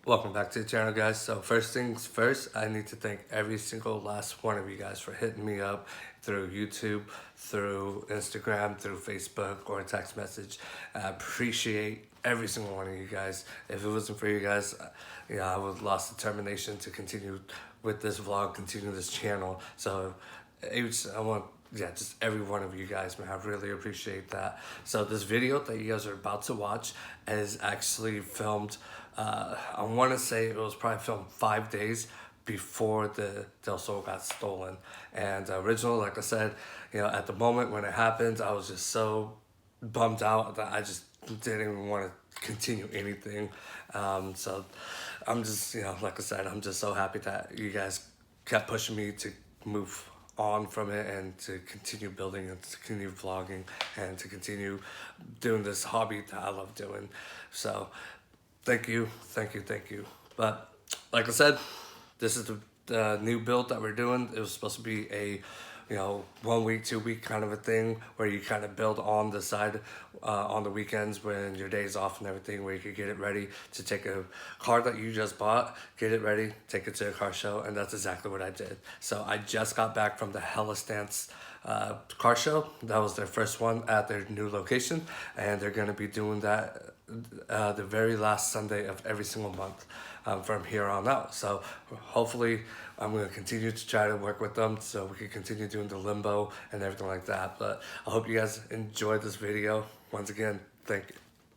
Welcome back to the channel, guys. So first things first, I need to thank every single last one of you guys for hitting me up through YouTube, through Instagram, through Facebook, or a text message. I appreciate every single one of you guys. If it wasn't for you guys, I would have lost determination to continue with this vlog, continue this channel. So I want just every one of you guys, man. I really appreciate that. So this video that you guys are about to watch is actually filmed. I want to say it was probably filmed 5 days before the Del Sol got stolen. And original, like I said, at the moment when it happened, I was just so bummed out that I just didn't even want to continue anything. So I'm just, like I said, I'm just so happy that you guys kept pushing me to move on from it and to continue building and to continue vlogging and to continue doing this hobby that I love doing. So thank you. But like I said, this is the new build that we're doing. It was supposed to be a 1 week, 2 week kind of a thing where you kind of build on the side on the weekends when your day's off and everything, where you could get it ready to take a car that you just bought, get it ready, take it to a car show. And that's exactly what I did. So I just got back from the Hella Stance car show. That was their first one at their new location, and they're going to be doing that the very last Sunday of every single month from here on out. So hopefully I'm going to continue to try to work with them so we can continue doing the limbo and everything like that. But I hope you guys enjoyed this video. Once again, thank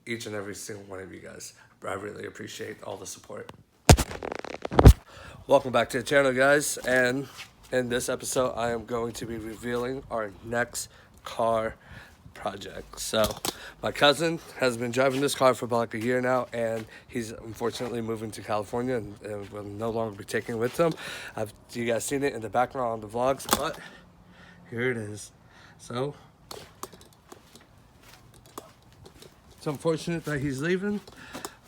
each and every single one of you guys. I really appreciate all the support. Welcome back to the channel, guys, and in this episode I am going to be revealing our next car project. So my cousin has been driving this car for about like a year now, and he's unfortunately moving to California and will no longer be taking it with him. You guys seen it in the background on the vlogs, but here it is. So it's unfortunate that he's leaving,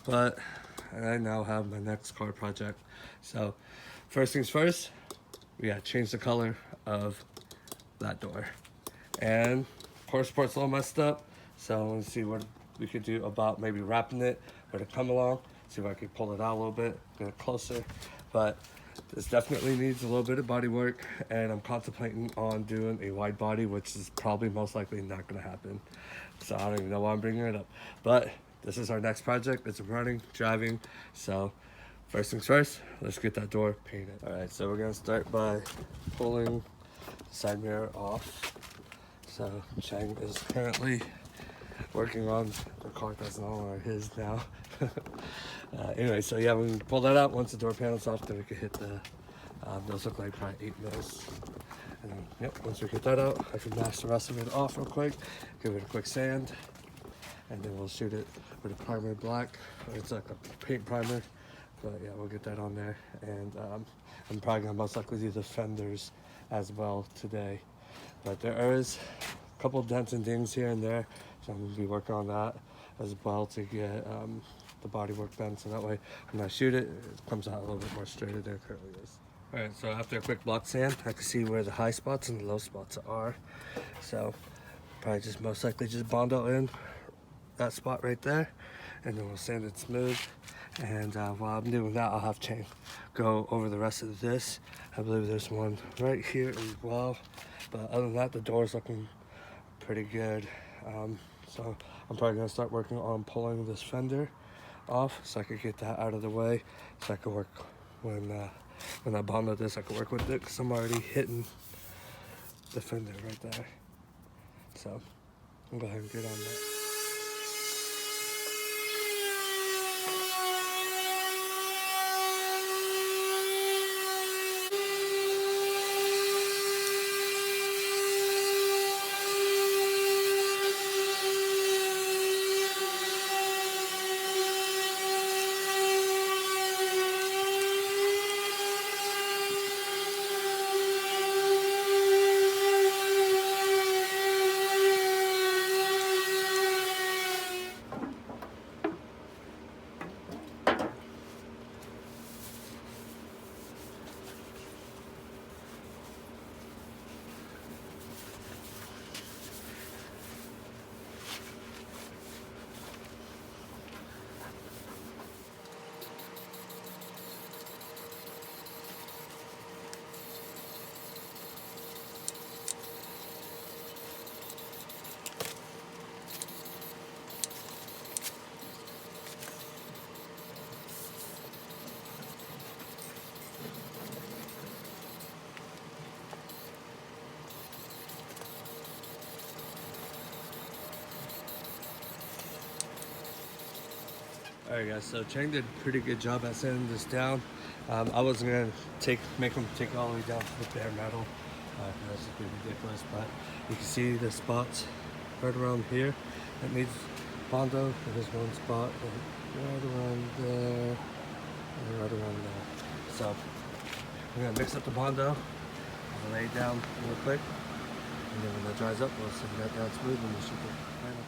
but I now have my next car project. So first things first, we gotta change the color of that door. And core support's a little messed up, so let's see what we could do about maybe wrapping it or to come along. See if I can pull it out a little bit, get it closer. But this definitely needs a little bit of body work, and I'm contemplating on doing a wide body, which is probably most likely not gonna happen. So I don't even know why I'm bringing it up. But this is our next project. It's running, driving. So first things first, let's get that door painted. All right, so we're gonna start by pulling the side mirror off. So Chang is currently working on the car that's no longer his now. Anyway, so yeah, we can pull that out. Once the door panel's off, then we can hit the, those look like probably 8 mils. And then, yep, once we get that out, I can mask the rest of it off real quick, give it a quick sand, and then we'll shoot it with a primer black. It's like a paint primer, but yeah, we'll get that on there. And I'm probably gonna most likely do the fenders as well today. But there is a couple dents and dings here and there, so I'm going to be working on that as well to get the bodywork done, so that way when I shoot it, it comes out a little bit more straighter than it currently is. Alright, so after a quick block sand, I can see where the high spots and the low spots are. So probably just most likely just bondo in that spot right there, and then we'll sand it smooth. And while I'm doing that, I'll have Chang go over the rest of this. I believe there's one right here as well. But other than that, the door's looking pretty good. So I'm probably gonna start working on pulling this fender off so I could get that out of the way, so I could work when I bondo this, I could work with it, because I'm already hitting the fender right there. So I'll go ahead and get on that. Alright guys, so Chang did a pretty good job at sanding this down. I wasn't gonna make him take it all the way down to the bare metal. That's just pretty ridiculous, but you can see the spots right around here that needs Bondo. There's one spot right around there and right around there. So we're gonna mix up the Bondo, I'll lay it down real quick, and then when that dries up, we'll sand that down smooth and we'll shoot the final.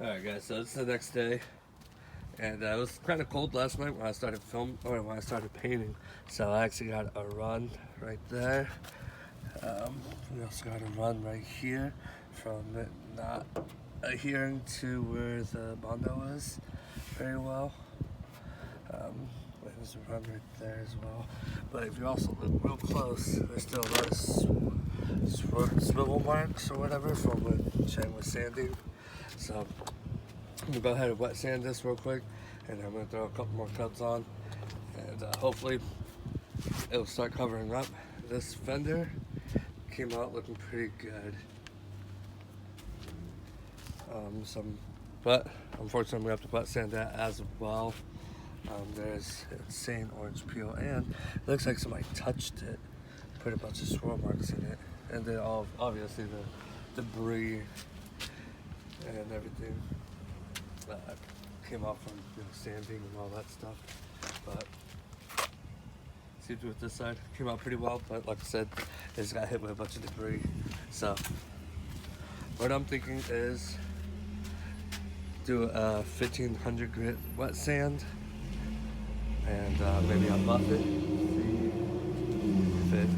Alright guys, so it's the next day, and it was kind of cold last night when I started when I started painting, so I actually got a run right there. We also got a run right here from it not adhering to where the Bondo is very well. There's a run right there as well, but if you also look real close, there's still a lot of swivel marks or whatever from when Chang was sanding. So I'm gonna go ahead and wet sand this real quick, and I'm gonna throw a couple more cuts on, and hopefully it'll start covering up. This fender came out looking pretty good. But unfortunately I'm gonna have to wet sand that as well. There's insane orange peel, and it looks like somebody touched it, put a bunch of swirl marks in it, and then obviously the debris and everything came off from sanding and all that stuff. But seems with this side came out pretty well, but like I said, it just got hit with a bunch of debris. So what I'm thinking is do a 1500 grit wet sand, and maybe I'll buff it, see if it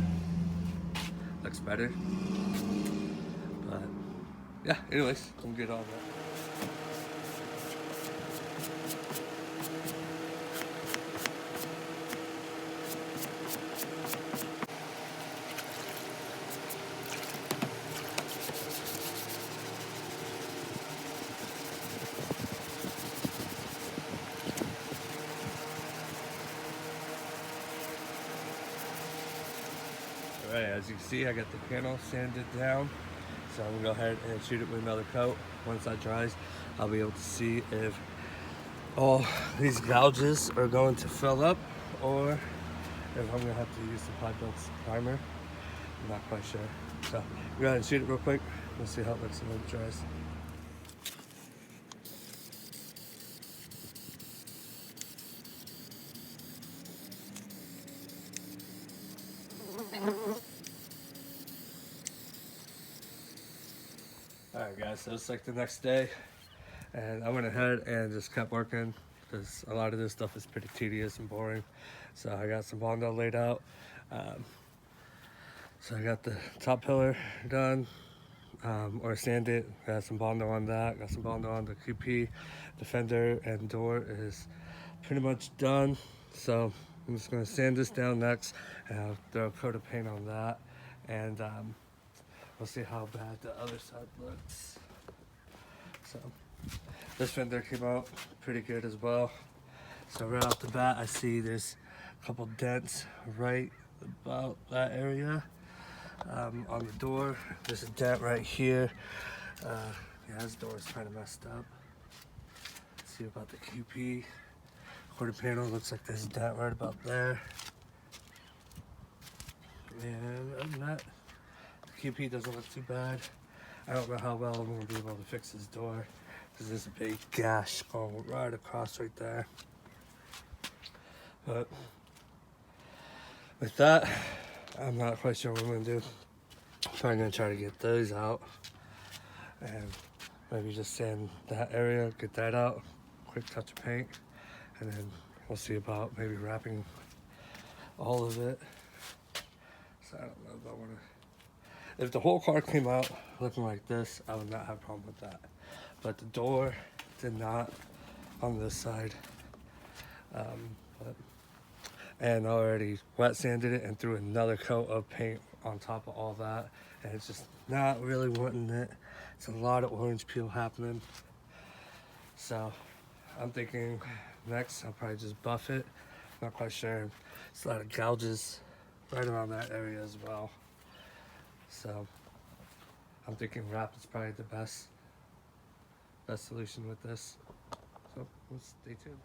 looks better. But yeah, anyways, I'm good on that. Alright, as you can see, I got the panel sanded down, so I'm gonna go ahead and shoot it with another coat. Once that dries, I'll be able to see if all these gouges are going to fill up, or if I'm gonna have to use the Pod-Built's primer. I'm not quite sure. So go ahead and shoot it real quick. We'll see how it looks when it dries. Alright guys, so it's like the next day and I went ahead and just kept working because a lot of this stuff is pretty tedious and boring. So I got some Bondo laid out. So I got the top pillar done, or sanded. Got some Bondo on that, got some Bondo on the QP. The fender and door is pretty much done. So I'm just gonna sand this down next and I'll throw a coat of paint on that. And we'll see how bad the other side looks. So this fender came out pretty good as well. So right off the bat, I see there's a couple dents right about that area. On the door, there's a dent right here. Yeah, this door is kind of messed up. Let's see about the QP. Quarter panel looks like there's a dent right about there. And other than that, the QP doesn't look too bad. I don't know how well I'm going to be able to fix this door because there's a big gash going right across right there. But with that, I'm not quite sure what I'm going to do. So I'm going to try to get those out and maybe just sand that area, get that out, quick touch of paint, and then we'll see about maybe wrapping all of it. So I don't know if I want to. If the whole car came out looking like this, I would not have a problem with that. But the door did not on this side. And I already wet sanded it and threw another coat of paint on top of all that. And it's just not really wanting it. It's a lot of orange peel happening. So I'm thinking next I'll probably just buff it. Not quite sure. It's a lot of gouges right around that area as well. So I'm thinking wrap is probably the best solution with this. So let's stay tuned.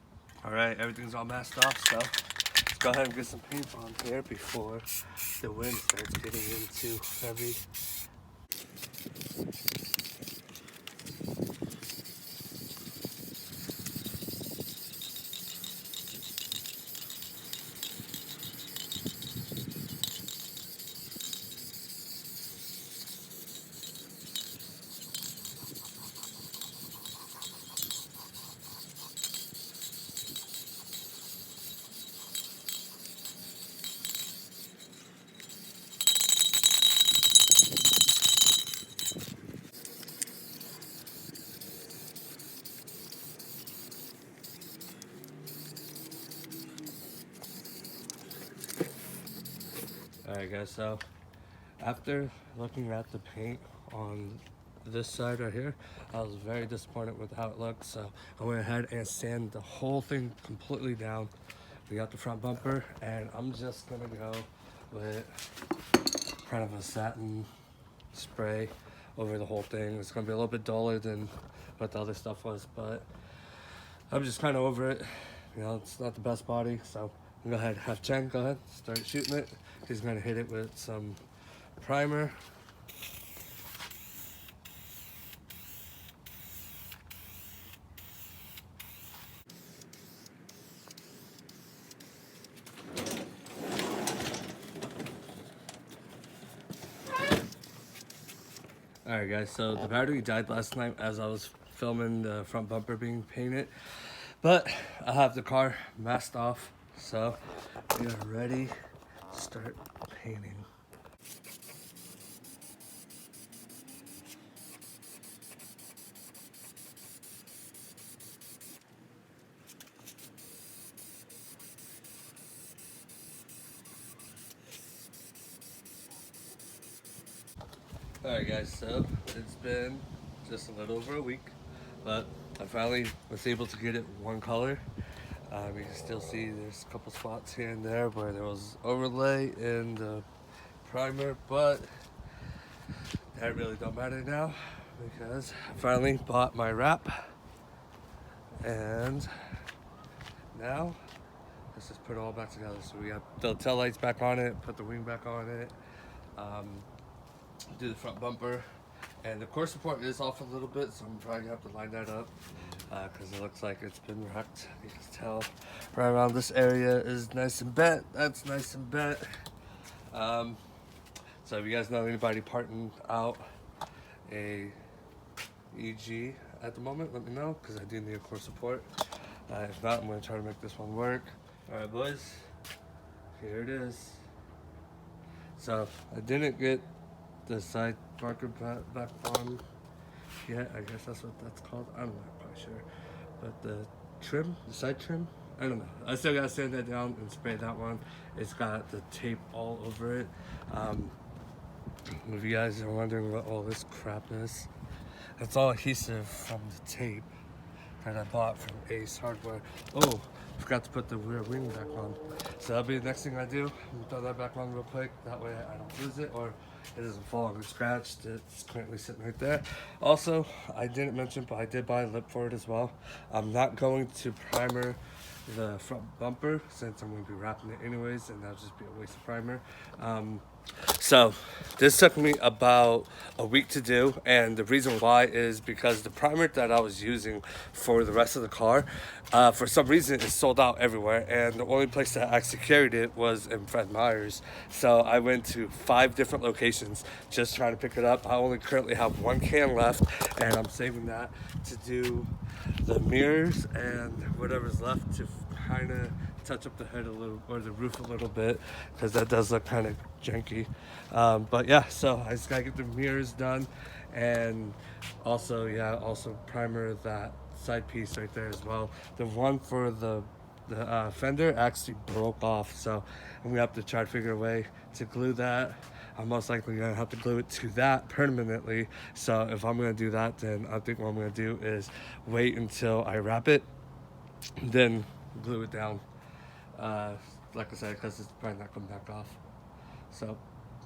All right, everything's all masked off, so let's go ahead and get some paint on here before the wind starts getting in too heavy. Alright guys, so after looking at the paint on this side right here, I was very disappointed with how it looked, so I went ahead and sanded the whole thing completely down. We got the front bumper, and I'm just gonna go with kind of a satin spray over the whole thing. It's gonna be a little bit duller than what the other stuff was, but I'm just kind of over it. You know, it's not the best body, so I'm gonna go ahead, have Chen go ahead, start shooting it. He's gonna hit it with some primer. Alright guys, so the battery died last night as I was filming the front bumper being painted, but I have the car masked off, so we are ready to start painting. Alright guys, so it's been just a little over a week, but I finally was able to get it one color. You can still see there's a couple spots here and there where there was overlay in the primer, but that really don't matter now because I finally bought my wrap, and now let's just put it all back together. So we got the tail lights back on it, put the wing back on it, do the front bumper, and the core support is off a little bit, so I'm probably gonna have to line that up because it looks like it's been wrecked. You can tell right around this area is nice and bent. That's nice and bent. So if you guys know anybody parting out a EG at the moment, let me know, because I do need a core support. If not, I'm going to try to make this one work. Alright boys, here it is. So I didn't get the side marker back on yet. I guess that's what that's called. I'm not quite sure. But the trim, the side trim, I don't know. I still gotta sand that down and spray that one. It's got the tape all over it. If you guys are wondering what all this crap is, that's all adhesive from the tape that I bought from Ace Hardware. Oh, forgot to put the rear wing back on. So that'll be the next thing I do. I'm gonna throw that back on real quick. That way I don't lose it or it doesn't fall and get scratched. It's currently sitting right there. Also, I didn't mention, but I did buy a lip for it as well. I'm not going to primer the front bumper since I'm going to be wrapping it anyways, and that'll just be a waste of primer. So this took me about a week to do, and the reason why is because the primer that I was using for the rest of the car, for some reason is sold out everywhere, and the only place that actually carried it was in Fred Meyer's. So I went to 5 different locations just trying to pick it up. I only currently have 1 can left, and I'm saving that to do the mirrors and whatever's left to kind of touch up the hood a little, or the roof a little bit, because that does look kind of janky. But yeah, so I just gotta get the mirrors done, and also primer that side piece right there as well. The one for the fender actually broke off, so I'm gonna have to try to figure a way to glue that. I'm most likely gonna have to glue it to that permanently. So if I'm gonna do that, then I think what I'm gonna do is wait until I wrap it, then glue it down. Like I said, because it's probably not coming back off. So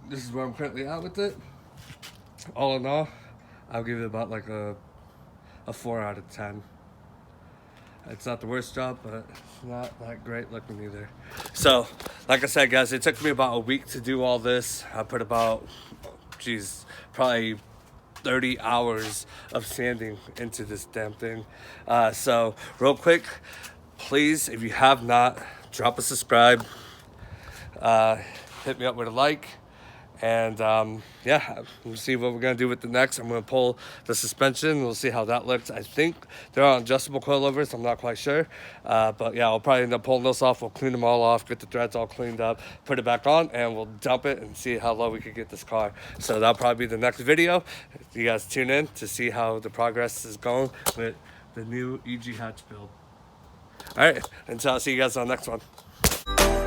this is where I'm currently at with it. All in all, I'll give it about like a 4 out of 10. It's not the worst job, but it's not that great looking either. So, like I said, guys, it took me about a week to do all this. I put about, probably 30 hours of sanding into this damn thing. So, real quick, please, if you have not, drop a subscribe. Hit me up with a like. And yeah, we'll see what we're gonna do with the next. I'm gonna pull the suspension. We'll see how that looks. I think they're on adjustable coilovers. I'm not quite sure, but yeah, I'll probably end up pulling those off. We'll clean them all off, get the threads all cleaned up, put it back on, and we'll dump it and see how low we could get this car. So that'll probably be the next video. You guys tune in to see how the progress is going with the new EG hatch build. All right, until I'll see you guys on the next one.